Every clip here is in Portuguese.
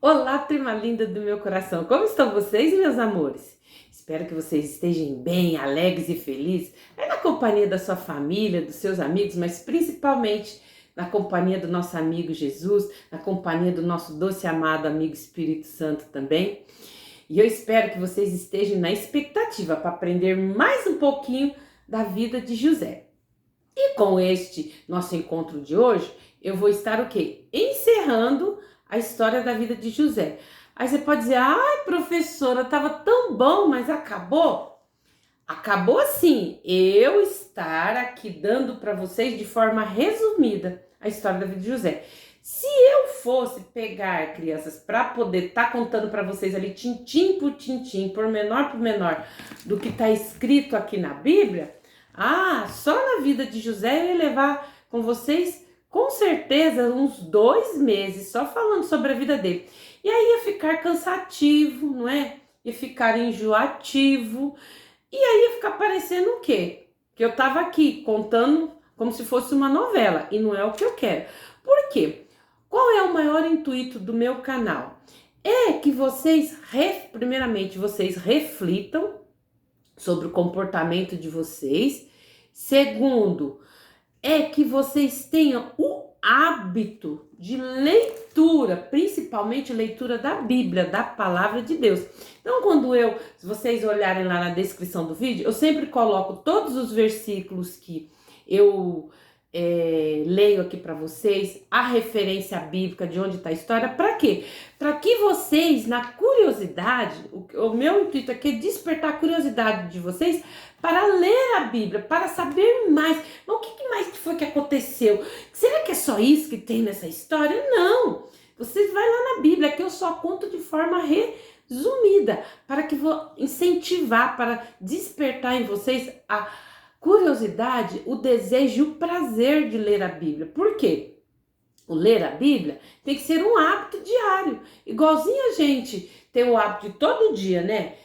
Olá, turma linda do meu coração. Como estão vocês, meus amores? Espero que vocês estejam bem, alegres e felizes. Na companhia da sua família, dos seus amigos, mas principalmente na companhia do nosso amigo Jesus, na companhia do nosso doce amado amigo Espírito Santo também. E eu espero que vocês estejam na expectativa para aprender mais um pouquinho da vida de José. E com este nosso encontro de hoje, eu vou estar o quê? Encerrando a história da vida de José. Aí você pode dizer, ai professora, estava tão bom, mas acabou? Acabou assim, eu estar aqui dando para vocês de forma resumida a história da vida de José. Se eu fosse pegar, crianças, para poder estar contando para vocês ali tintim por tintim, por menor, do que está escrito aqui na Bíblia, só na vida de José eu ia levar com vocês, com certeza, uns 2 meses só falando sobre a vida dele. E aí ia ficar cansativo, não é? Ia ficar enjoativo. E aí ia ficar parecendo o quê? Que eu tava aqui contando como se fosse uma novela. E não é o que eu quero. Por quê? Qual é o maior intuito do meu canal? É que vocês, primeiramente, vocês reflitam sobre o comportamento de vocês. Segundo, é que vocês tenham o hábito de leitura, principalmente leitura da Bíblia, da Palavra de Deus. Então, se vocês olharem lá na descrição do vídeo, eu sempre coloco todos os versículos que eu leio aqui para vocês, a referência bíblica de onde está a história, para quê? Para que vocês, na curiosidade, o meu intuito aqui é despertar a curiosidade de vocês para ler a Bíblia, para saber mais. Mas o que mais foi que aconteceu? Será que é só isso que tem nessa história? Não! Vocês vão lá na Bíblia, que eu só conto de forma resumida, para que vou incentivar, para despertar em vocês a curiosidade, o desejo e o prazer de ler a Bíblia. Por quê? O ler a Bíblia tem que ser um hábito diário, igualzinho a gente tem o hábito de todo dia, né?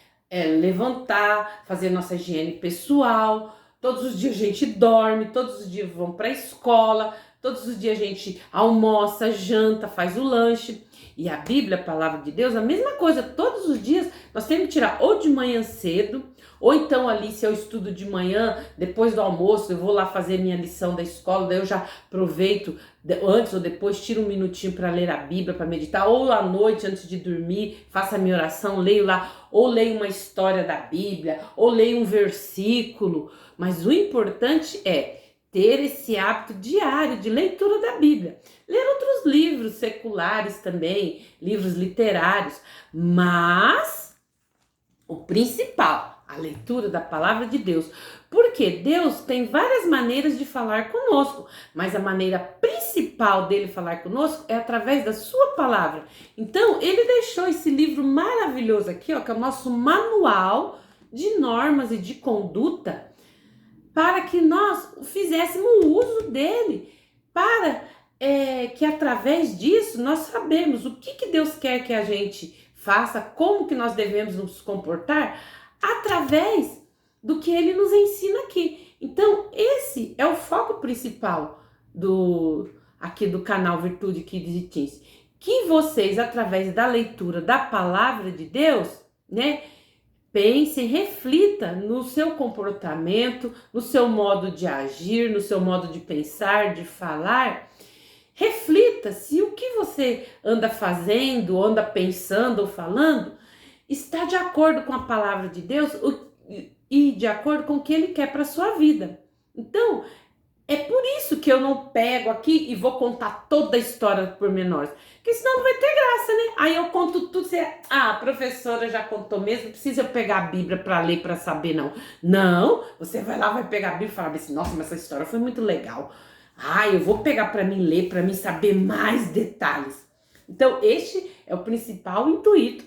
Levantar, fazer nossa higiene pessoal, todos os dias a gente dorme, todos os dias vamos para a escola, todos os dias a gente almoça, janta, faz o lanche. E a Bíblia, a palavra de Deus, a mesma coisa, todos os dias nós temos que tirar ou de manhã cedo, ou então ali se eu estudo de manhã, depois do almoço, eu vou lá fazer minha lição da escola, daí eu já aproveito antes ou depois, tiro um minutinho para ler a Bíblia, para meditar, ou à noite antes de dormir, faço a minha oração, leio lá, ou leio uma história da Bíblia, ou leio um versículo, mas o importante é ter esse hábito diário de leitura da Bíblia. Ler outros livros seculares também, livros literários, mas o principal, a leitura da palavra de Deus. Porque Deus tem várias maneiras de falar conosco, mas a maneira principal dele falar conosco é através da sua palavra. Então, ele deixou esse livro maravilhoso aqui, ó, que é o nosso manual de normas e de conduta, para que nós fizéssemos uso dele, para que através disso nós sabemos o que Deus quer que a gente faça, como que nós devemos nos comportar, através do que ele nos ensina aqui. Então, esse é o foco principal aqui do canal Virtude Kids e Teens. Que vocês, através da leitura da palavra de Deus, né, pense, reflita no seu comportamento, no seu modo de agir, no seu modo de pensar, de falar. Reflita se o que você anda fazendo, anda pensando ou falando está de acordo com a palavra de Deus e de acordo com o que Ele quer para a sua vida. Então, é por isso que eu não pego aqui e vou contar toda a história por menores, porque senão não vai ter graça, né? Aí eu conto tudo, a professora já contou mesmo, não precisa eu pegar a Bíblia para ler, para saber, não. Não, você vai lá, vai pegar a Bíblia e falar assim, nossa, mas essa história foi muito legal. Eu vou pegar para mim ler, para mim saber mais detalhes. Então, este é o principal intuito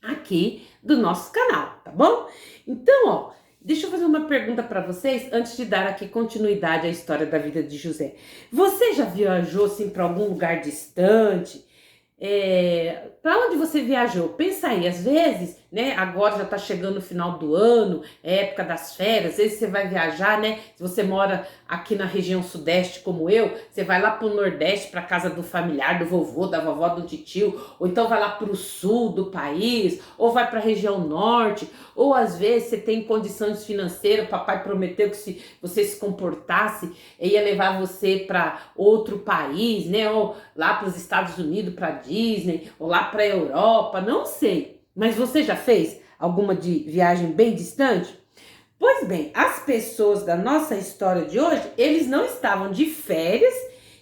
aqui do nosso canal, tá bom? Então, ó, deixa eu fazer uma pergunta para vocês antes de dar aqui continuidade à história da vida de José. Você já viajou assim para algum lugar distante? Para onde você viajou? Pensa aí, às vezes né? Agora já tá chegando o final do ano, é época das férias, às vezes você vai viajar, né? Se você mora aqui na região sudeste como eu, você vai lá pro nordeste, pra casa do familiar, do vovô, da vovó, do titio, ou então vai lá pro sul do país, ou vai pra região norte, ou às vezes você tem condições financeiras, o papai prometeu que se você se comportasse, ia levar você para outro país, né? Ou lá para os Estados Unidos, para Disney, ou lá para a Europa, não sei. Mas você já fez alguma de viagem bem distante? Pois bem, as pessoas da nossa história de hoje, eles não estavam de férias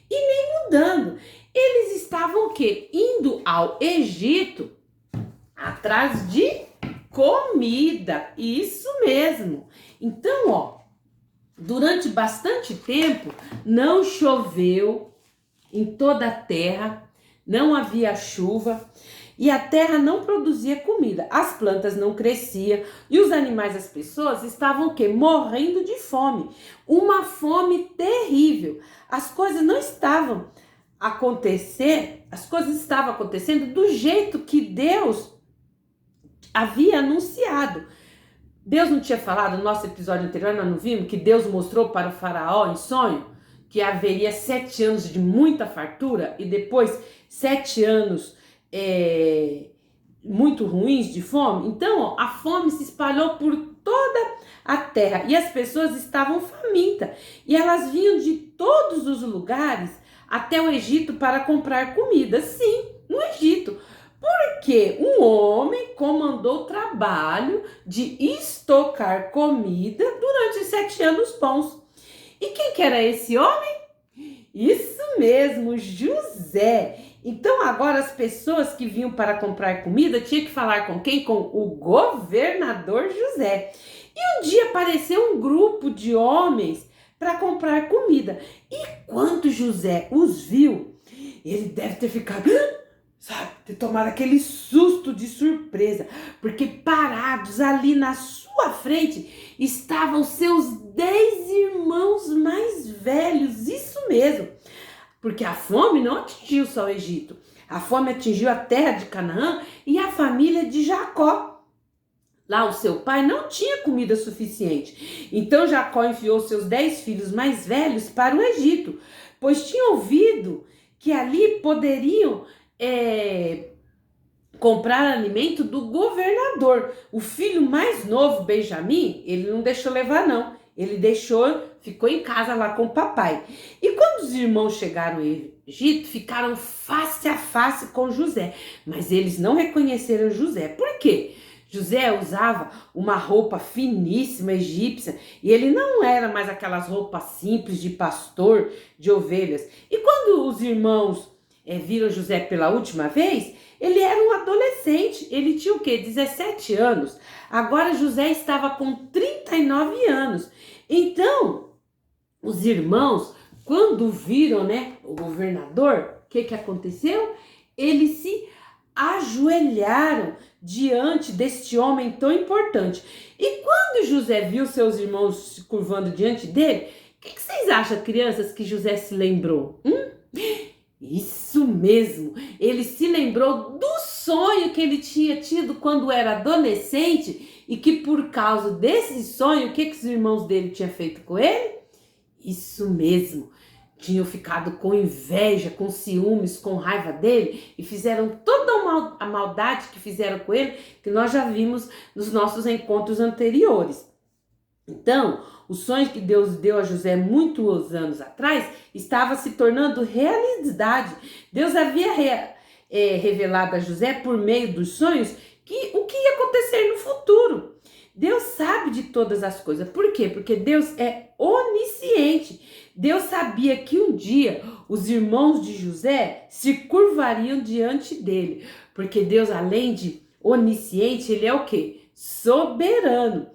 e nem mudando. Eles estavam o quê? Indo ao Egito atrás de comida. Isso mesmo. Então, ó, durante bastante tempo não choveu em toda a terra, não havia chuva e a terra não produzia comida, as plantas não cresciam e os animais, as pessoas estavam o quê? Morrendo de fome, uma fome terrível. As coisas não estavam as coisas estavam acontecendo do jeito que Deus havia anunciado. Deus não tinha falado no nosso episódio anterior, nós não vimos que Deus mostrou para o faraó em sonho que haveria 7 anos de muita fartura e depois 7 anos muito ruins de fome. Então, ó, a fome se espalhou por toda a terra e as pessoas estavam famintas e elas vinham de todos os lugares até o Egito para comprar comida. Sim, no Egito. Porque um homem comandou o trabalho de estocar comida durante 7 anos bons. E quem que era esse homem? Isso mesmo, José. Então agora as pessoas que vinham para comprar comida tinham que falar com quem? Com o governador José. E um dia apareceu um grupo de homens para comprar comida. E quando José os viu, ele deve ter ficado... sabe, ter tomado aquele susto de surpresa, porque parados ali na sua frente estavam seus 10 irmãos mais velhos, isso mesmo, porque a fome não atingiu só o Egito, a fome atingiu a terra de Canaã e a família de Jacó. Lá o seu pai não tinha comida suficiente, então Jacó enviou seus 10 filhos mais velhos para o Egito, pois tinha ouvido que ali poderiam comprar alimento do governador. O filho mais novo, Benjamim, ele não deixou levar não, ele ficou em casa lá com o papai. E quando os irmãos chegaram ao Egito, ficaram face a face com José, mas eles não reconheceram José. Por quê? José usava uma roupa finíssima egípcia e ele não era mais aquelas roupas simples de pastor de ovelhas. E quando os irmãos viram José pela última vez, ele era um adolescente, ele tinha o quê? 17 anos. Agora José estava com 39 anos. Então, os irmãos, quando viram, né, o governador, o que aconteceu? Eles se ajoelharam diante deste homem tão importante. E quando José viu seus irmãos se curvando diante dele, o que vocês acham, crianças, que José se lembrou? Isso mesmo, ele se lembrou do sonho que ele tinha tido quando era adolescente e que por causa desse sonho, o que os irmãos dele tinham feito com ele? Isso mesmo, tinham ficado com inveja, com ciúmes, com raiva dele e fizeram toda a maldade que fizeram com ele, que nós já vimos nos nossos encontros anteriores. Então, o sonho que Deus deu a José muitos anos atrás estava se tornando realidade. Deus havia revelado a José por meio dos sonhos o que ia acontecer no futuro. Deus sabe de todas as coisas. Por quê? Porque Deus é onisciente. Deus sabia que um dia os irmãos de José se curvariam diante dele. Porque Deus, além de onisciente, ele é o quê? Soberano.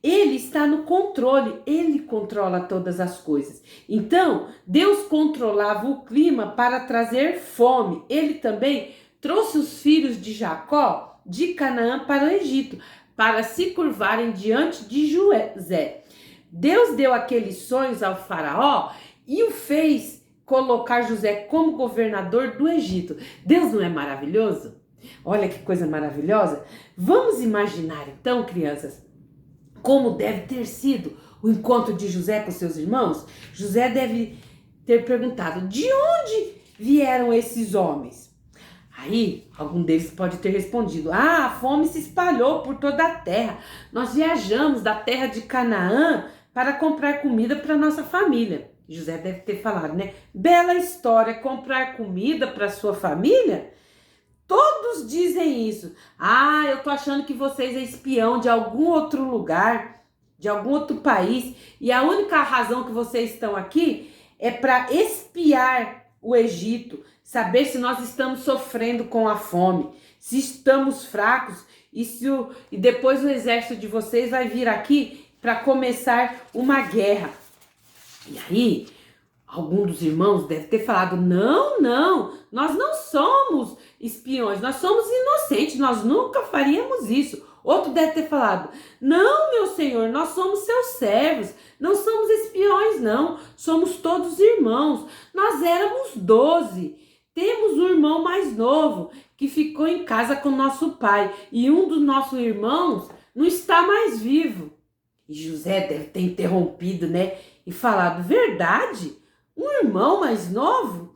Ele está no controle, ele controla todas as coisas. Então, Deus controlava o clima para trazer fome. Ele também trouxe os filhos de Jacó de Canaã para o Egito, para se curvarem diante de José. Deus deu aqueles sonhos ao faraó e o fez colocar José como governador do Egito. Deus não é maravilhoso? Olha que coisa maravilhosa. Vamos imaginar então, crianças, como deve ter sido o encontro de José com seus irmãos. José deve ter perguntado: de onde vieram esses homens? Aí, algum deles pode ter respondido: a fome se espalhou por toda a terra. Nós viajamos da terra de Canaã para comprar comida para nossa família. José deve ter falado, né? Bela história, comprar comida para sua família? Todos dizem isso. Eu tô achando que vocês é espião de algum outro lugar, de algum outro país, e a única razão que vocês estão aqui é para espiar o Egito, saber se nós estamos sofrendo com a fome, se estamos fracos e depois o exército de vocês vai vir aqui para começar uma guerra. E aí, algum dos irmãos deve ter falado: não, nós não somos espiões, nós somos inocentes, nós nunca faríamos isso. Outro deve ter falado: não, meu senhor, nós somos seus servos, não somos espiões não, somos todos irmãos, nós éramos 12, temos um irmão mais novo que ficou em casa com nosso pai e um dos nossos irmãos não está mais vivo. E José deve ter interrompido, né, e falado: verdade? Um irmão mais novo?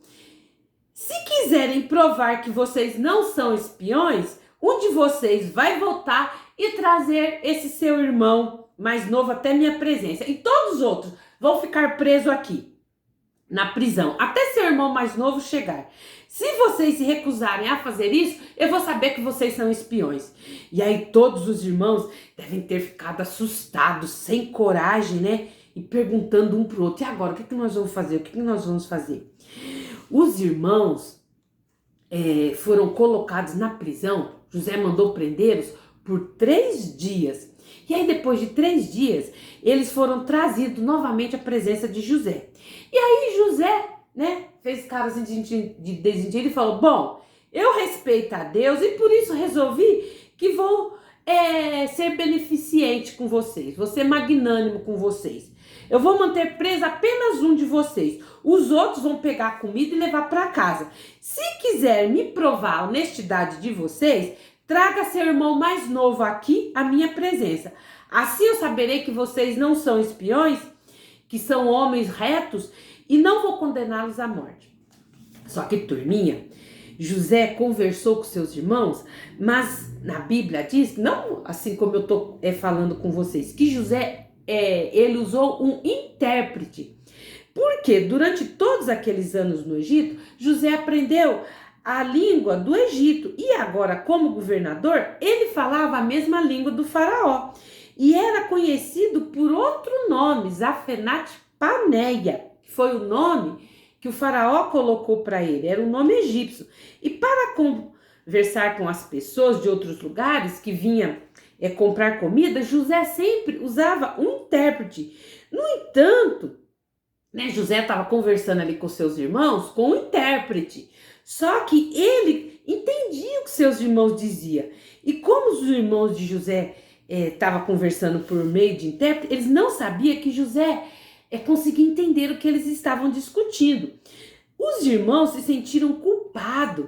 Se quiserem provar que vocês não são espiões, um de vocês vai voltar e trazer esse seu irmão mais novo até minha presença. E todos os outros vão ficar presos aqui, na prisão, até seu irmão mais novo chegar. Se vocês se recusarem a fazer isso, eu vou saber que vocês são espiões. E aí todos os irmãos devem ter ficado assustados, sem coragem, né? E perguntando um pro outro: e agora, o que nós vamos fazer? O que nós vamos fazer? Os irmãos foram colocados na prisão. José mandou prendê-los por 3 dias. E aí, depois de 3 dias, eles foram trazidos novamente à presença de José. E aí José, né, fez cara assim de desentido e falou: bom, eu respeito a Deus e por isso resolvi que vou ser beneficente com vocês, vou ser magnânimo com vocês. Eu vou manter preso apenas um de vocês. Os outros vão pegar a comida e levar para casa. Se quiser me provar a honestidade de vocês, traga seu irmão mais novo aqui à minha presença. Assim eu saberei que vocês não são espiões, que são homens retos, e não vou condená-los à morte. Só que, turminha, José conversou com seus irmãos, mas na Bíblia diz, não assim como eu estou falando com vocês, que José ele usou um intérprete. Porque durante todos aqueles anos no Egito, José aprendeu a língua do Egito. E agora, como governador, ele falava a mesma língua do faraó. E era conhecido por outro nome, Zafenat-Paneia, que foi o nome que o faraó colocou para ele. Era um nome egípcio. E para conversar com as pessoas de outros lugares que vinham comprar comida, José sempre usava um intérprete. No entanto, né, José estava conversando ali com seus irmãos com um intérprete. Só que ele entendia o que seus irmãos diziam. E como os irmãos de José estavam conversando por meio de intérprete, eles não sabiam que José conseguia entender o que eles estavam discutindo. Os irmãos se sentiram culpados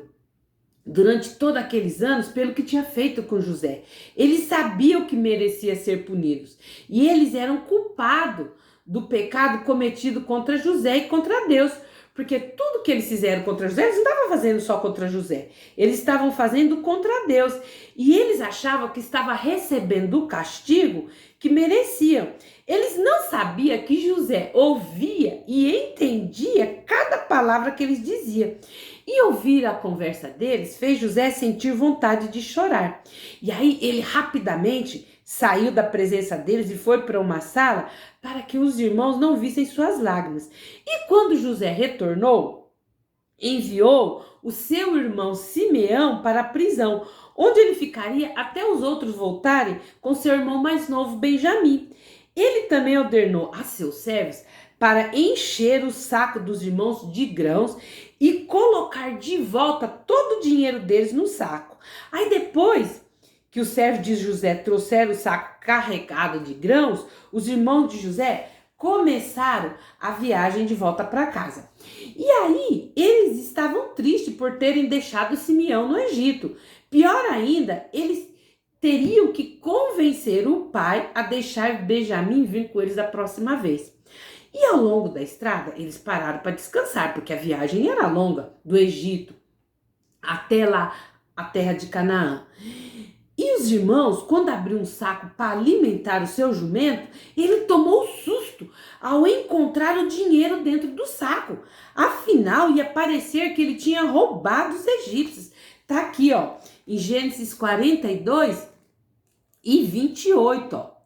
durante todos aqueles anos pelo que tinha feito com José. Eles sabiam que merecia ser punidos. E eles eram culpados do pecado cometido contra José e contra Deus. Porque tudo que eles fizeram contra José, eles não estavam fazendo só contra José. Eles estavam fazendo contra Deus. E eles achavam que estavam recebendo o castigo que mereciam. Eles não sabiam que José ouvia e entendia cada palavra que eles diziam. E ouvir a conversa deles fez José sentir vontade de chorar. E aí ele rapidamente saiu da presença deles e foi para uma sala para que os irmãos não vissem suas lágrimas. E quando José retornou, enviou o seu irmão Simeão para a prisão, onde ele ficaria até os outros voltarem com seu irmão mais novo Benjamim. Ele também ordenou a seus servos para encher o saco dos irmãos de grãos e colocar de volta todo o dinheiro deles no saco. Aí depois que os servos de José trouxeram o saco carregado de grãos, os irmãos de José começaram a viagem de volta para casa. E aí, eles estavam tristes por terem deixado Simeão no Egito. Pior ainda, eles teriam que convencer o pai a deixar Benjamim vir com eles a próxima vez. E ao longo da estrada, eles pararam para descansar, porque a viagem era longa, do Egito até lá, a terra de Canaã. E os irmãos, quando abriu um saco para alimentar o seu jumento, ele tomou um susto ao encontrar o dinheiro dentro do saco. Afinal, ia parecer que ele tinha roubado os egípcios. Tá aqui, ó, em Gênesis 42 e 28, ó.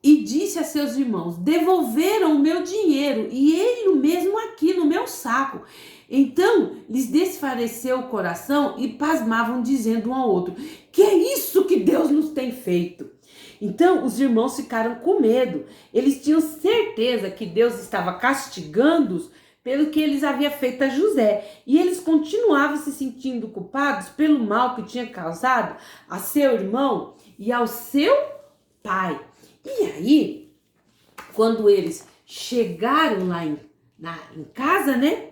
E disse a seus irmãos: devolveram o meu dinheiro e ele o mesmo aqui no meu saco. Então lhes desfaleceu o coração e pasmavam, dizendo um ao outro: que é isso que Deus nos tem feito? Então os irmãos ficaram com medo. Eles tinham certeza que Deus estava castigando-os pelo que eles haviam feito a José. E eles continuavam se sentindo culpados pelo mal que tinha causado a seu irmão e ao seu pai. E aí, quando eles chegaram lá em casa, né?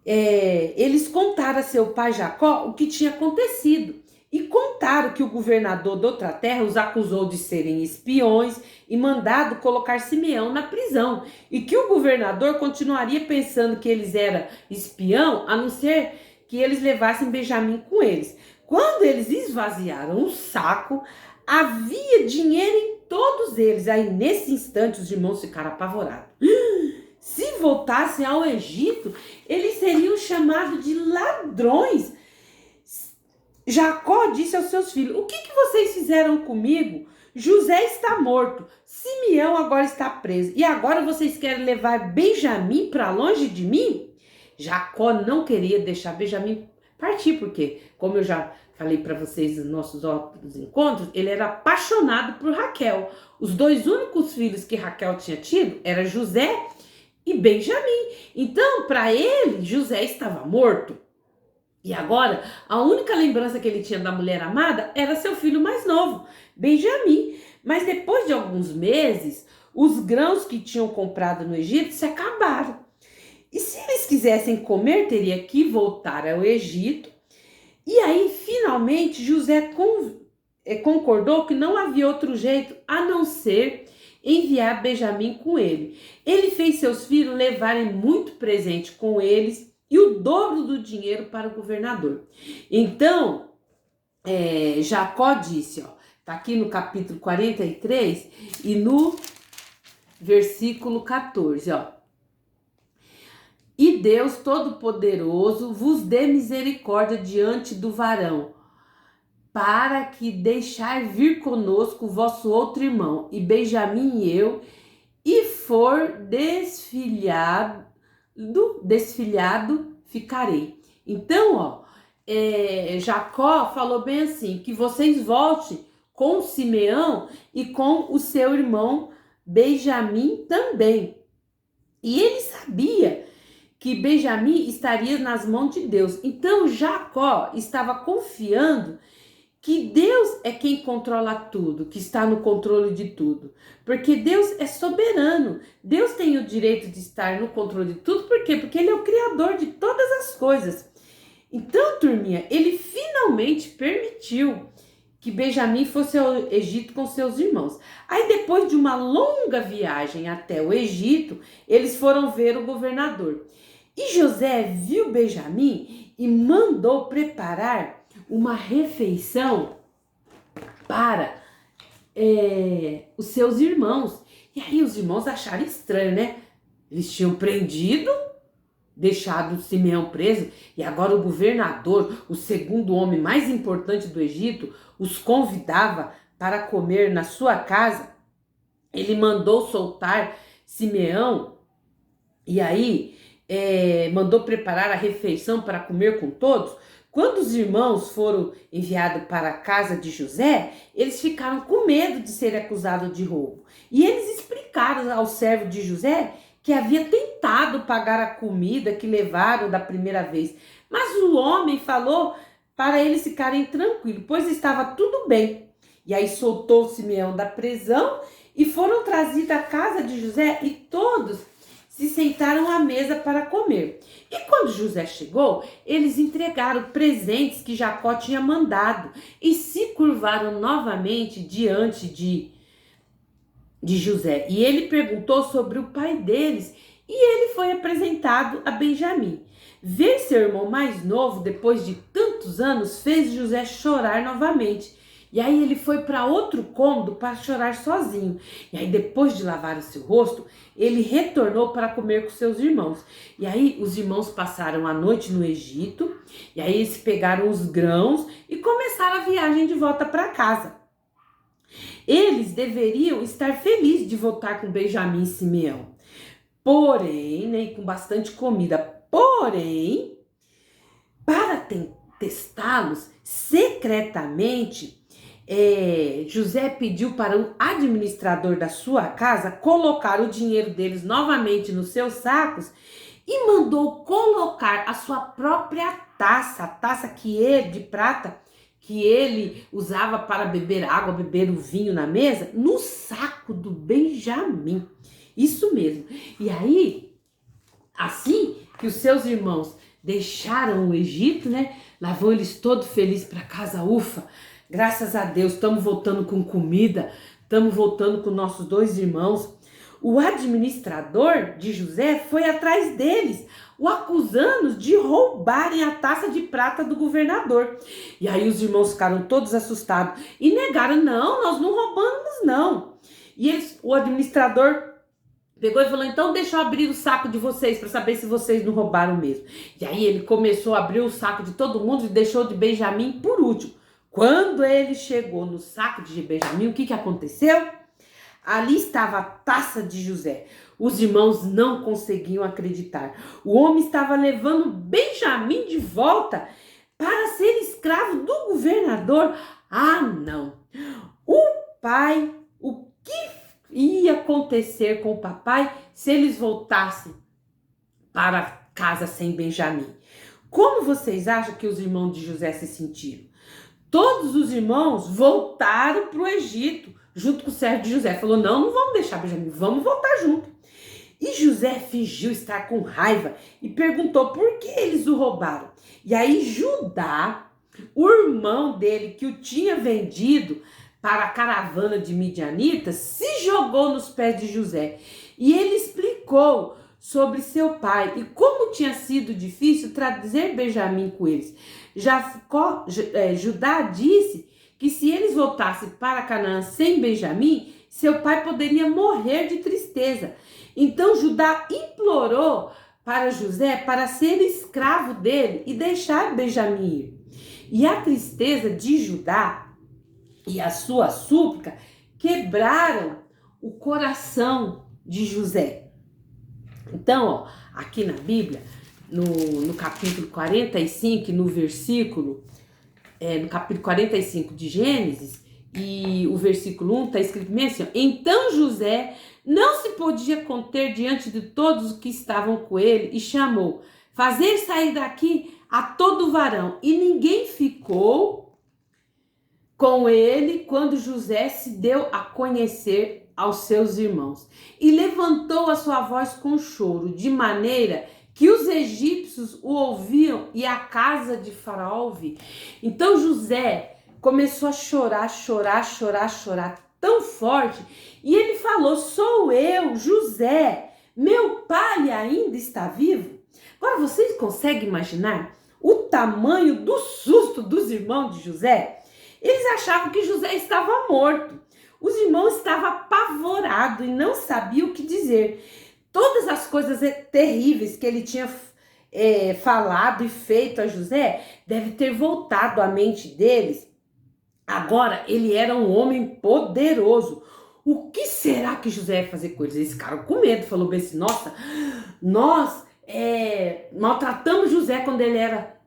Eles contaram a seu pai Jacó o que tinha acontecido. E contaram que o governador da outra terra os acusou de serem espiões e mandado colocar Simeão na prisão. E que o governador continuaria pensando que eles eram espião, a não ser que eles levassem Benjamim com eles. Quando eles esvaziaram o saco, havia dinheiro em todos eles. Aí, nesse instante, os irmãos ficaram apavorados. Se voltassem ao Egito, eles seriam chamados de ladrões. Jacó disse aos seus filhos: o que vocês fizeram comigo? José está morto, Simeão agora está preso, e agora vocês querem levar Benjamim para longe de mim? Jacó não queria deixar Benjamim partir, porque, como eu já falei para vocês nos nossos outros encontros, ele era apaixonado por Raquel. Os dois únicos filhos que Raquel tinha tido eram José e Benjamim. Então, para ele, José estava morto. E agora, a única lembrança que ele tinha da mulher amada era seu filho mais novo, Benjamim. Mas depois de alguns meses, os grãos que tinham comprado no Egito se acabaram. E se eles quisessem comer, teria que voltar ao Egito. E aí, finalmente, José concordou que não havia outro jeito a não ser enviar Benjamim com ele. Ele fez seus filhos levarem muito presente com eles e o dobro do dinheiro para o governador. Então, Jacó disse, ó, tá aqui no capítulo 43 e no versículo 14, ó. E Deus Todo-Poderoso vos dê misericórdia diante do varão, para que deixar vir conosco o vosso outro irmão, e Benjamim e eu, e for desfilhado ficarei. Então, ó, Jacó falou bem assim, que vocês voltem com Simeão e com o seu irmão Benjamim também. E ele sabia que Benjamim estaria nas mãos de Deus. Então Jacó estava confiando que Deus é quem controla tudo, que está no controle de tudo. Porque Deus é soberano. Deus tem o direito de estar no controle de tudo. Por quê? Porque Ele é o Criador de todas as coisas. Então, turminha, Ele finalmente permitiu que Benjamim fosse ao Egito com seus irmãos. Aí, depois de uma longa viagem até o Egito, eles foram ver o governador. E José viu Benjamim e mandou preparar uma refeição para os seus irmãos. E aí os irmãos acharam estranho, né? Eles tinham prendido, deixado Simeão preso, e agora o governador, o segundo homem mais importante do Egito, os convidava para comer na sua casa. Ele mandou soltar Simeão, e aí mandou preparar a refeição para comer com todos. Quando os irmãos foram enviados para a casa de José, eles ficaram com medo de serem acusados de roubo. E eles explicaram ao servo de José que havia tentado pagar a comida que levaram da primeira vez. Mas o homem falou para eles ficarem tranquilos, pois estava tudo bem. E aí soltou Simeão da prisão e foram trazidos à casa de José e todos se sentaram à mesa para comer. E quando José chegou, eles entregaram presentes que Jacó tinha mandado e se curvaram novamente diante de José. E ele perguntou sobre o pai deles e ele foi apresentado a Benjamim. Ver seu irmão mais novo, depois de tantos anos, fez José chorar novamente. E aí ele foi para outro cômodo para chorar sozinho. E aí depois de lavar o seu rosto, ele retornou para comer com seus irmãos. E aí os irmãos passaram a noite no Egito. E aí eles pegaram os grãos e começaram a viagem de volta para casa. Eles deveriam estar felizes de voltar com Benjamim e Simeão. Porém, né, com bastante comida. Porém, para testá-los secretamente, José pediu para o administrador da sua casa colocar o dinheiro deles novamente nos seus sacos e mandou colocar a sua própria taça, a taça de prata que ele usava para beber água, beber o vinho na mesa, no saco do Benjamim. Isso mesmo. E aí, assim que os seus irmãos deixaram o Egito, né? Lá vão eles todos felizes para casa, ufa, graças a Deus, estamos voltando com comida, estamos voltando com nossos 2 irmãos. O administrador de José foi atrás deles, o acusando de roubarem a taça de prata do governador. E aí os irmãos ficaram todos assustados e negaram, não, nós não roubamos não. E o administrador pegou e falou, então deixa eu abrir o saco de vocês para saber se vocês não roubaram mesmo. E aí ele começou a abrir o saco de todo mundo e deixou de Benjamim por último. Quando ele chegou no saco de Benjamim, o que aconteceu? Ali estava a taça de José. Os irmãos não conseguiam acreditar. O homem estava levando Benjamim de volta para ser escravo do governador. Ah, não! O que ia acontecer com o papai se eles voltassem para casa sem Benjamim? Como vocês acham que os irmãos de José se sentiram? Todos os irmãos voltaram para o Egito, junto com o servo de José. Falou, não vamos deixar Benjamim, vamos voltar junto. E José fingiu estar com raiva e perguntou por que eles o roubaram. E aí Judá, o irmão dele que o tinha vendido para a caravana de midianitas, se jogou nos pés de José. E ele explicou sobre seu pai e como tinha sido difícil trazer Benjamim com eles. Judá disse que se eles voltassem para Canaã sem Benjamim, seu pai poderia morrer de tristeza. Então Judá implorou para José para ser escravo dele e deixar Benjamim ir. E a tristeza de Judá e a sua súplica quebraram o coração de José. Então, ó, aqui na Bíblia, no capítulo 45, no capítulo 45 de Gênesis, e o versículo 1 está escrito bem assim, ó, então José não se podia conter diante de todos os que estavam com ele e chamou, fazer sair daqui a todo varão, e ninguém ficou com ele quando José se deu a conhecer aos seus irmãos. E levantou a sua voz com choro, de maneira que os egípcios o ouviam e a casa de Faraó ouvia. Então José começou a chorar tão forte, e ele falou, sou eu, José, meu pai ainda está vivo? Agora vocês conseguem imaginar o tamanho do susto dos irmãos de José? Eles achavam que José estava morto. Os irmãos estavam apavorados e não sabiam o que dizer. Todas as coisas terríveis que ele tinha falado e feito a José deve ter voltado à mente deles. Agora ele era um homem poderoso. O que será que José ia fazer com eles? Eles ficaram com medo, falou bem assim, nossa, nós maltratamos José quando ele era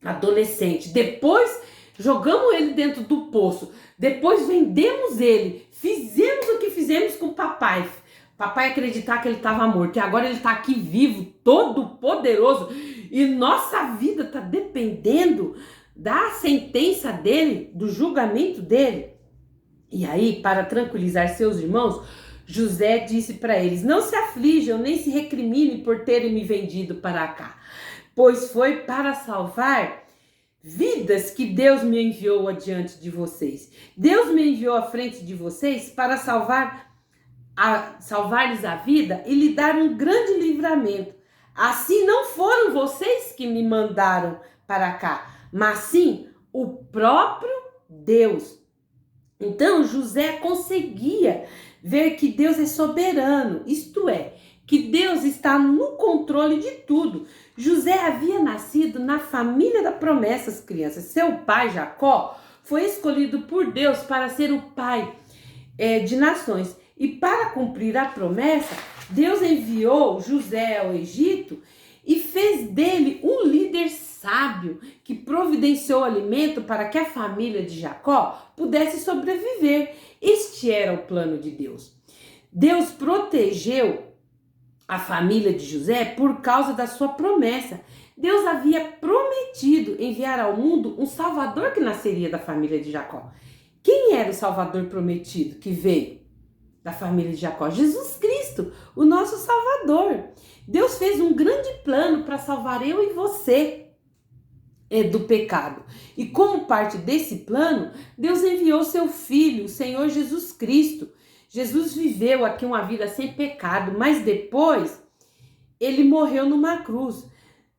adolescente. Depois jogamos ele dentro do poço. Depois vendemos ele. Fizemos o que fizemos com o papai. Papai acreditar que ele estava morto. E agora ele está aqui vivo, todo poderoso. E nossa vida está dependendo da sentença dele, do julgamento dele. E aí, para tranquilizar seus irmãos, José disse para eles: não se aflijam, nem se recriminem por terem me vendido para cá, pois foi para salvar vidas que Deus me enviou adiante de vocês. Deus me enviou à frente de vocês para salvar-lhes a vida e lhe dar um grande livramento. Assim não foram vocês que me mandaram para cá, mas sim o próprio Deus. Então José conseguia ver que Deus é soberano, isto é, que Deus está no controle de tudo. José havia nascido na família da promessa, as crianças. Seu pai, Jacó, foi escolhido por Deus para ser o pai de nações. E para cumprir a promessa, Deus enviou José ao Egito e fez dele um líder sábio que providenciou alimento para que a família de Jacó pudesse sobreviver. Este era o plano de Deus. Deus protegeu a família de José por causa da sua promessa. Deus havia prometido enviar ao mundo um Salvador que nasceria da família de Jacó. Quem era o Salvador prometido que veio da família de Jacó? Jesus Cristo, o nosso Salvador. Deus fez um grande plano para salvar eu e você do pecado. E como parte desse plano, Deus enviou seu Filho, o Senhor Jesus Cristo. Jesus viveu aqui uma vida sem pecado, mas depois ele morreu numa cruz.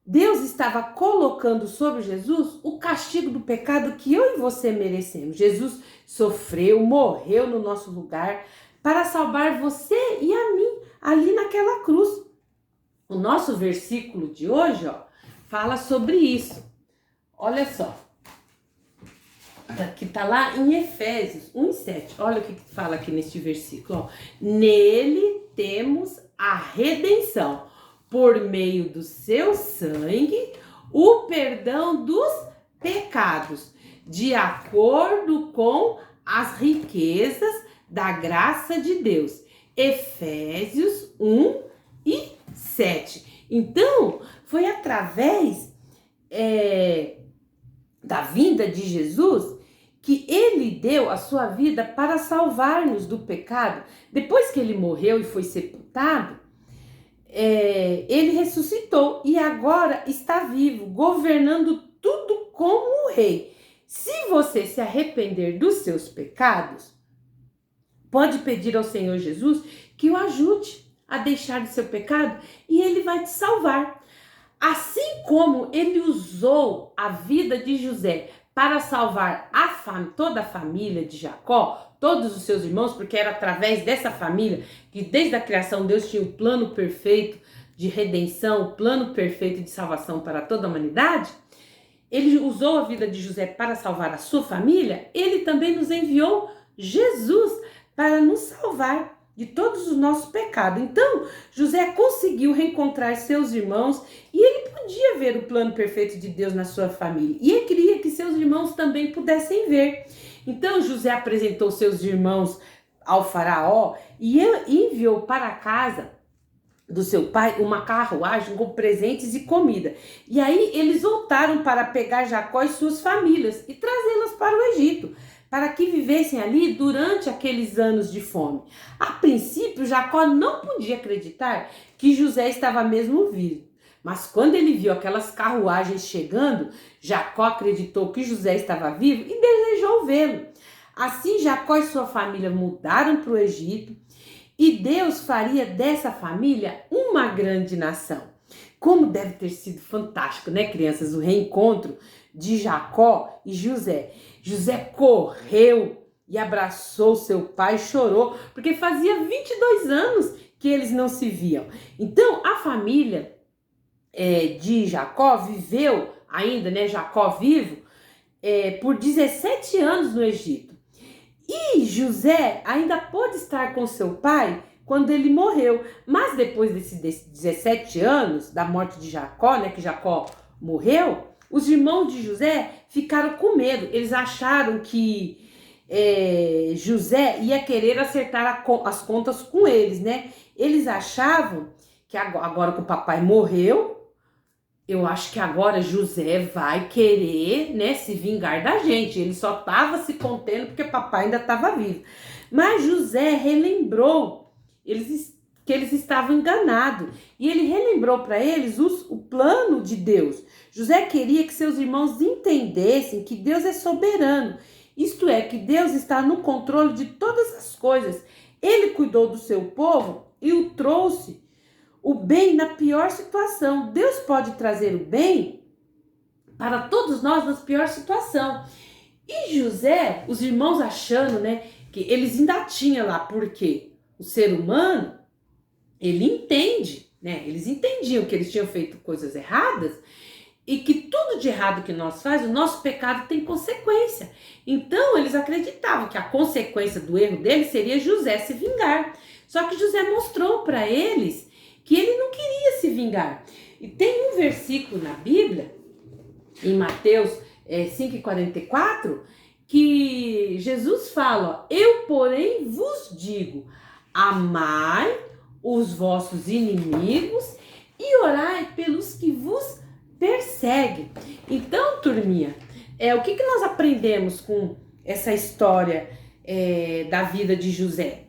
Deus estava colocando sobre Jesus o castigo do pecado que eu e você merecemos. Jesus sofreu, morreu no nosso lugar para salvar você e a mim ali naquela cruz. O nosso versículo de hoje, fala sobre isso. Olha só. Que está lá em Efésios 1:7. Olha o que fala aqui neste versículo. Nele temos a redenção, por meio do seu sangue, o perdão dos pecados, de acordo com as riquezas da graça de Deus. Efésios 1:7. Então, foi através da vinda de Jesus que ele deu a sua vida para salvar-nos do pecado. Depois que ele morreu e foi sepultado, ele ressuscitou e agora está vivo, governando tudo como rei. Se você se arrepender dos seus pecados, pode pedir ao Senhor Jesus que o ajude a deixar o seu pecado e ele vai te salvar. Assim como ele usou a vida de José para salvar toda a família de Jacó, todos os seus irmãos, porque era através dessa família que desde a criação Deus tinha o plano perfeito de redenção, o plano perfeito de salvação para toda a humanidade. Ele usou a vida de José para salvar a sua família. Ele também nos enviou Jesus para nos salvar de todos os nossos pecados. Então, José conseguiu reencontrar seus irmãos e ele podia ver o plano perfeito de Deus na sua família. E ele queria que seus irmãos também pudessem ver. Então, José apresentou seus irmãos ao faraó e enviou para a casa do seu pai uma carruagem com presentes e comida. E aí eles voltaram para pegar Jacó e suas famílias e trazê-las para o Egito, para que vivessem ali durante aqueles anos de fome. A princípio, Jacó não podia acreditar que José estava mesmo vivo. Mas quando ele viu aquelas carruagens chegando, Jacó acreditou que José estava vivo e desejou vê-lo. Assim, Jacó e sua família mudaram para o Egito e Deus faria dessa família uma grande nação. Como deve ter sido fantástico, né, crianças? O reencontro de Jacó e José. José correu e abraçou seu pai e chorou, porque fazia 22 anos que eles não se viam. Então, a família de Jacó viveu ainda, né, Jacó vivo, por 17 anos no Egito. E José ainda pôde estar com seu pai quando ele morreu. Mas depois desses 17 anos da morte de Jacó, né, que Jacó morreu, os irmãos de José ficaram com medo. Eles acharam que José ia querer acertar as contas com eles, né? Eles achavam que agora que o papai morreu, eu acho que agora José vai querer, né, se vingar da gente. Ele só estava se contendo porque papai ainda estava vivo. Mas José relembrou que eles estavam enganados. E ele relembrou para eles o plano de Deus. José queria que seus irmãos entendessem que Deus é soberano. Isto é, que Deus está no controle de todas as coisas. Ele cuidou do seu povo e o trouxe o bem na pior situação. Deus pode trazer o bem para todos nós na pior situação. E José, os irmãos achando, né, que eles ainda tinham lá, porque o ser humano, ele entende, né? Eles entendiam que eles tinham feito coisas erradas e que tudo de errado que nós faz, o nosso pecado tem consequência. Então, eles acreditavam que a consequência do erro deles seria José se vingar. Só que José mostrou para eles que ele não queria se vingar. E tem um versículo na Bíblia, em Mateus 5,44, que Jesus fala, ó, eu, porém, vos digo, amai os vossos inimigos e orai pelos que vos perseguem. Então, turminha, o que nós aprendemos com essa história da vida de José?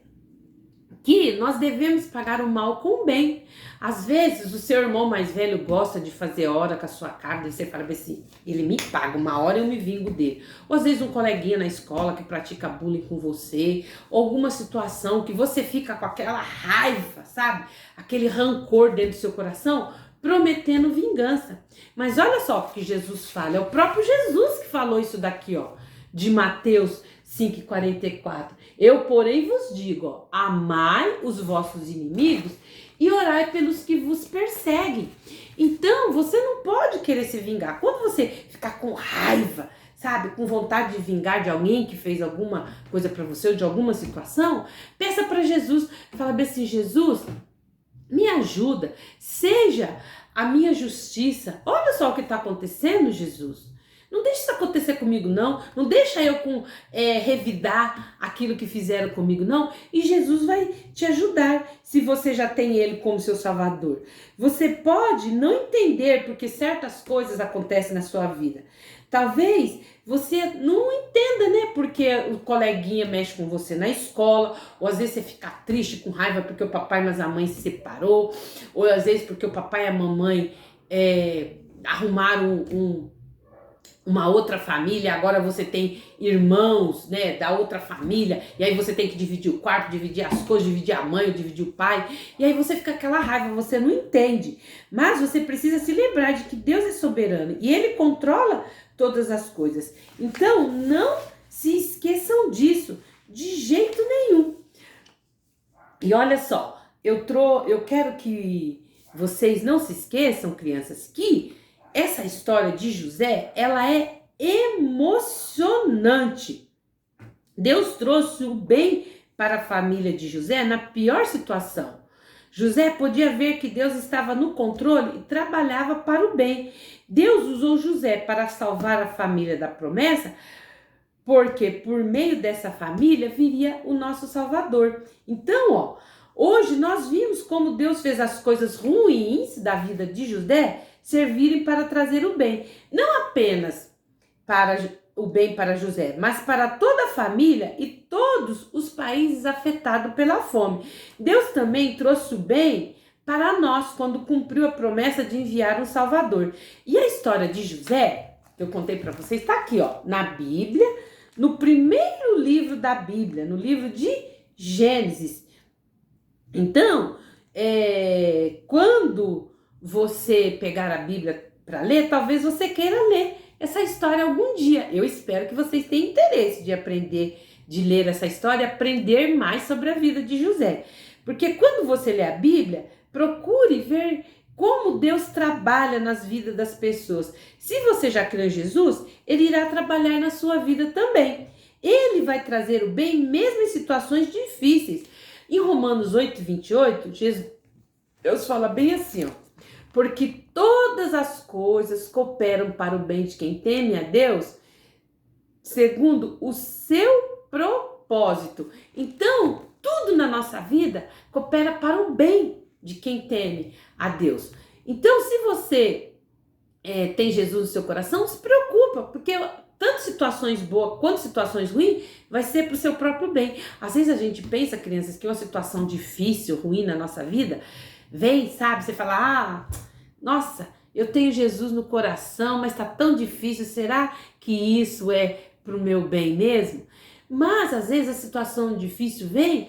Que nós devemos pagar o mal com o bem. Às vezes o seu irmão mais velho gosta de fazer hora com a sua cara, e você fala assim, ele me paga, uma hora eu me vingo dele. Ou às vezes um coleguinha na escola que pratica bullying com você, ou alguma situação que você fica com aquela raiva, sabe? Aquele rancor dentro do seu coração, prometendo vingança. Mas olha só o que Jesus fala, é o próprio Jesus que falou isso daqui, ó, de Mateus 5,44. Eu, porém, vos digo, ó, amai os vossos inimigos e orai pelos que vos perseguem. Então, você não pode querer se vingar. Quando você ficar com raiva, sabe, com vontade de vingar de alguém que fez alguma coisa para você ou de alguma situação, peça para Jesus, fala bem assim, Jesus, me ajuda, seja a minha justiça. Olha só o que está acontecendo, Jesus. Não deixa isso acontecer comigo, não. Não deixa eu revidar aquilo que fizeram comigo, não. E Jesus vai te ajudar, se você já tem Ele como seu Salvador. Você pode não entender porque certas coisas acontecem na sua vida. Talvez você não entenda, né? Porque o coleguinha mexe com você na escola, ou às vezes você fica triste, com raiva porque o papai e a mãe se separou, ou às vezes porque o papai e a mamãe arrumaram uma outra família, agora você tem irmãos, né, da outra família, e aí você tem que dividir o quarto, dividir as coisas, dividir a mãe, dividir o pai, e aí você fica aquela raiva, você não entende, mas você precisa se lembrar de que Deus é soberano, e Ele controla todas as coisas, então não se esqueçam disso, de jeito nenhum. E olha só, eu quero que vocês não se esqueçam, crianças, que essa história de José, ela é emocionante. Deus trouxe o bem para a família de José na pior situação. José podia ver que Deus estava no controle e trabalhava para o bem. Deus usou José para salvar a família da promessa, porque por meio dessa família viria o nosso Salvador. Então, ó, hoje nós vimos como Deus fez as coisas ruins da vida de José servirem para trazer o bem. Não apenas para o bem para José, mas para toda a família e todos os países afetados pela fome. Deus também trouxe o bem para nós quando cumpriu a promessa de enviar um Salvador. E a história de José, que eu contei para vocês, está aqui, ó, na Bíblia, no primeiro livro da Bíblia, no livro de Gênesis. Então, quando você pegar a Bíblia para ler, talvez você queira ler essa história algum dia. Eu espero que vocês tenham interesse de aprender, de ler essa história, aprender mais sobre a vida de José. Porque quando você lê a Bíblia, procure ver como Deus trabalha nas vidas das pessoas. Se você já crê em Jesus, Ele irá trabalhar na sua vida também. Ele vai trazer o bem mesmo em situações difíceis. Em Romanos 8:28, Deus fala bem assim, ó. Porque todas as coisas cooperam para o bem de quem teme a Deus, segundo o seu propósito. Então, tudo na nossa vida coopera para o bem de quem teme a Deus. Então, se você tem Jesus no seu coração, não se preocupa, porque tanto situações boas quanto situações ruins vai ser para o seu próprio bem. Às vezes a gente pensa, crianças, que uma situação difícil, ruim na nossa vida, vem, sabe, você fala, nossa, eu tenho Jesus no coração, mas está tão difícil, será que isso é para o meu bem mesmo? Mas às vezes a situação difícil vem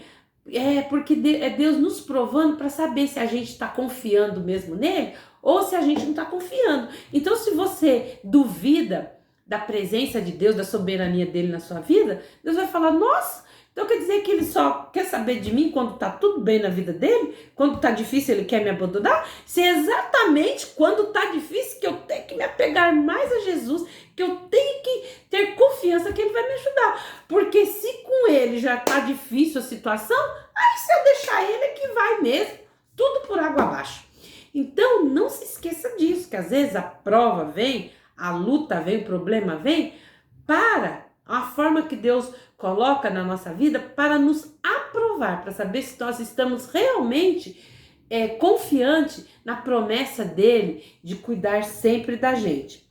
porque é Deus nos provando para saber se a gente está confiando mesmo nele ou se a gente não está confiando. Então, se você duvida da presença de Deus, da soberania dele na sua vida, Deus vai falar, nossa, então quer dizer que ele só quer saber de mim quando tá tudo bem na vida dele? Quando tá difícil ele quer me abandonar? Se é exatamente quando tá difícil que eu tenho que me apegar mais a Jesus, que eu tenho que ter confiança que ele vai me ajudar. Porque se com ele já tá difícil a situação, aí se eu deixar ele é que vai mesmo, tudo por água abaixo. Então não se esqueça disso, que às vezes a prova vem, a luta vem, o problema vem, para a forma que Deus coloca na nossa vida para nos aprovar, para saber se nós estamos realmente confiantes na promessa dele de cuidar sempre da gente.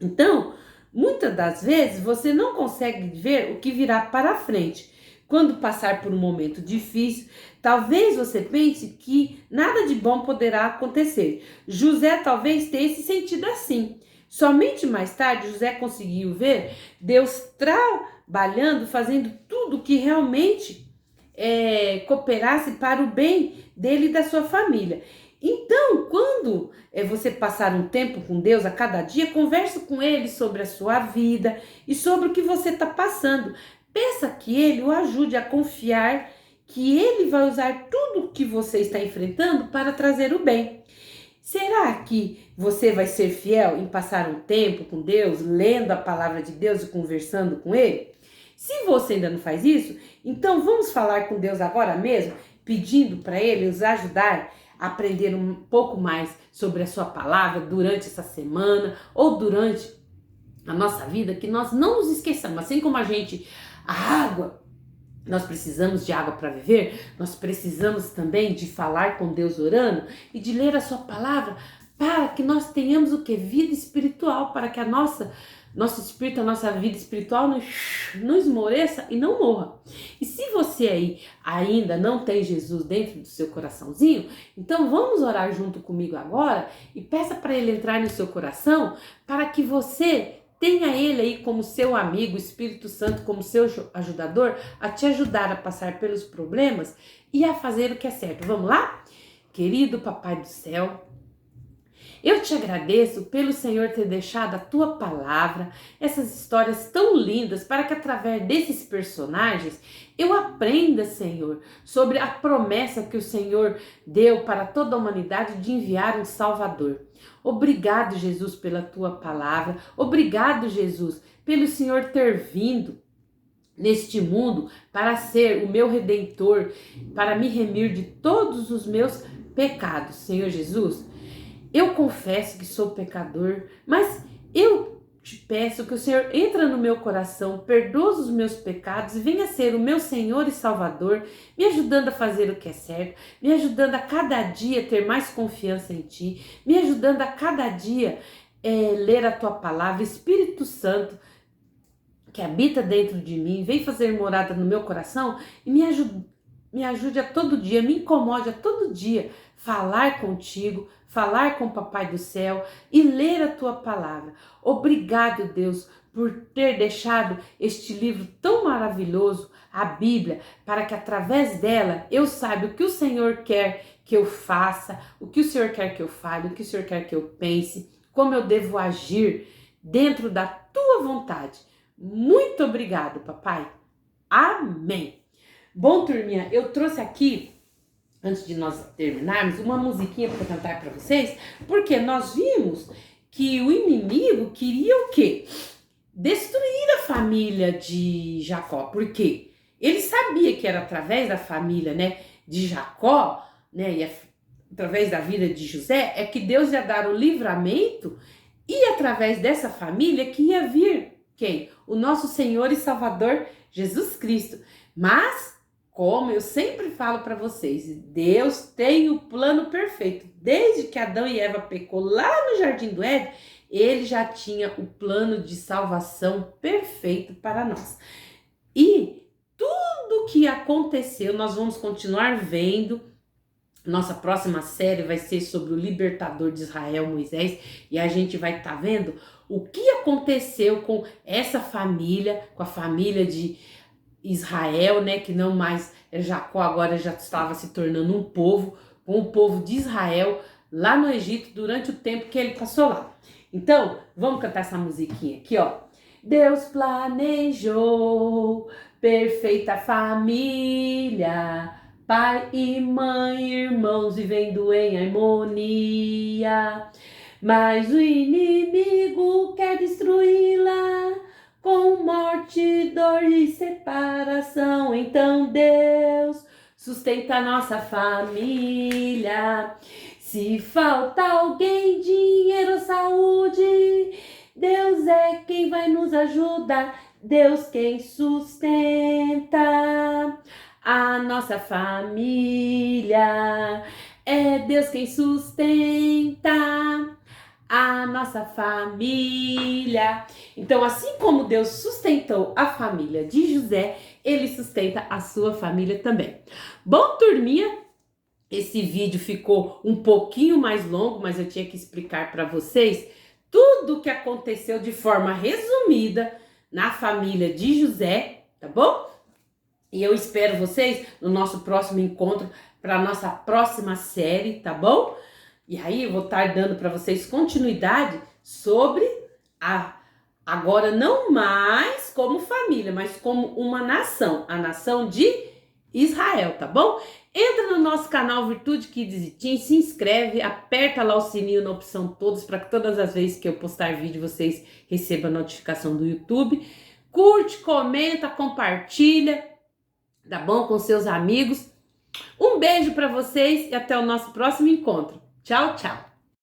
Então, muitas das vezes você não consegue ver o que virá para frente. Quando passar por um momento difícil, talvez você pense que nada de bom poderá acontecer. José talvez tenha se sentido assim. Somente mais tarde José conseguiu ver Deus trabalhando, fazendo tudo que realmente cooperasse para o bem dele e da sua família. Então, quando você passar um tempo com Deus a cada dia, converse com ele sobre a sua vida e sobre o que você está passando. Peça que ele o ajude a confiar que ele vai usar tudo o que você está enfrentando para trazer o bem. Será que você vai ser fiel em passar um tempo com Deus, lendo a palavra de Deus e conversando com ele? Se você ainda não faz isso, então vamos falar com Deus agora mesmo, pedindo para ele nos ajudar a aprender um pouco mais sobre a sua palavra durante essa semana ou durante a nossa vida, que nós não nos esqueçamos, assim como a água, nós precisamos de água para viver, nós precisamos também de falar com Deus orando e de ler a sua palavra para que nós tenhamos o que? Vida espiritual, para que nosso espírito, a nossa vida espiritual não esmoreça e não morra. E se você aí ainda não tem Jesus dentro do seu coraçãozinho, então vamos orar junto comigo agora e peça para ele entrar no seu coração para que você tenha ele aí como seu amigo, o Espírito Santo como seu ajudador, a te ajudar a passar pelos problemas e a fazer o que é certo. Vamos lá? Querido Papai do Céu, eu te agradeço pelo Senhor ter deixado a tua palavra, essas histórias tão lindas, para que através desses personagens eu aprenda, Senhor, sobre a promessa que o Senhor deu para toda a humanidade de enviar um Salvador. Obrigado, Jesus, pela tua palavra. Obrigado, Jesus, pelo Senhor ter vindo neste mundo para ser o meu Redentor, para me remir de todos os meus pecados. Senhor Jesus, eu confesso que sou pecador, mas eu te peço que o Senhor entre no meu coração, perdoa os meus pecados e venha ser o meu Senhor e Salvador, me ajudando a fazer o que é certo, me ajudando a cada dia ter mais confiança em Ti, me ajudando a cada dia ler a Tua palavra. Espírito Santo, que habita dentro de mim, vem fazer morada no meu coração e me ajude a todo dia, me incomode a todo dia falar contigo, falar com o Papai do Céu e ler a tua palavra. Obrigado, Deus, por ter deixado este livro tão maravilhoso, a Bíblia, para que através dela eu saiba o que o Senhor quer que eu faça, o que o Senhor quer que eu fale, o que o Senhor quer que eu pense, como eu devo agir dentro da tua vontade. Muito obrigado, papai. Amém. Bom, turminha, eu trouxe aqui, antes de nós terminarmos, uma musiquinha para cantar para vocês, porque nós vimos que o inimigo queria o quê? Destruir a família de Jacó. Por quê? Ele sabia que era através da família, de Jacó, e através da vida de José, é que Deus ia dar o livramento e através dessa família que ia vir quem? O nosso Senhor e Salvador Jesus Cristo. Mas como eu sempre falo para vocês, Deus tem o plano perfeito. Desde que Adão e Eva pecou lá no Jardim do Éden, ele já tinha o plano de salvação perfeito para nós. E tudo que aconteceu, nós vamos continuar vendo. Nossa próxima série vai ser sobre o libertador de Israel, Moisés, e a gente vai estar vendo o que aconteceu com essa família, com a família de Israel, né, que não mais é Jacó, agora já estava se tornando um povo, com o povo de Israel lá no Egito durante o tempo que ele passou lá. Então, vamos cantar essa musiquinha aqui, ó. Deus planejou perfeita família, pai e mãe, irmãos vivendo em harmonia, mas o inimigo quer destruí-la com morte, dor e separação. Então Deus sustenta a nossa família. Se falta alguém, dinheiro ou saúde, Deus é quem vai nos ajudar. Deus quem sustenta a nossa família. É Deus quem sustenta a nossa família. Então, assim como Deus sustentou a família de José, ele sustenta a sua família também. Bom, turminha, esse vídeo ficou um pouquinho mais longo, mas eu tinha que explicar para vocês tudo o que aconteceu de forma resumida na família de José, tá bom? E eu espero vocês no nosso próximo encontro para a nossa próxima série, tá bom? E aí eu vou estar dando para vocês continuidade sobre agora não mais como família, mas como uma nação, a nação de Israel, tá bom? Entra no nosso canal Virtude Kids e Teens, se inscreve, aperta lá o sininho na opção todos para que todas as vezes que eu postar vídeo vocês recebam a notificação do YouTube. Curte, comenta, compartilha, tá bom? Com seus amigos. Um beijo para vocês e até o nosso próximo encontro. Tchau, tchau!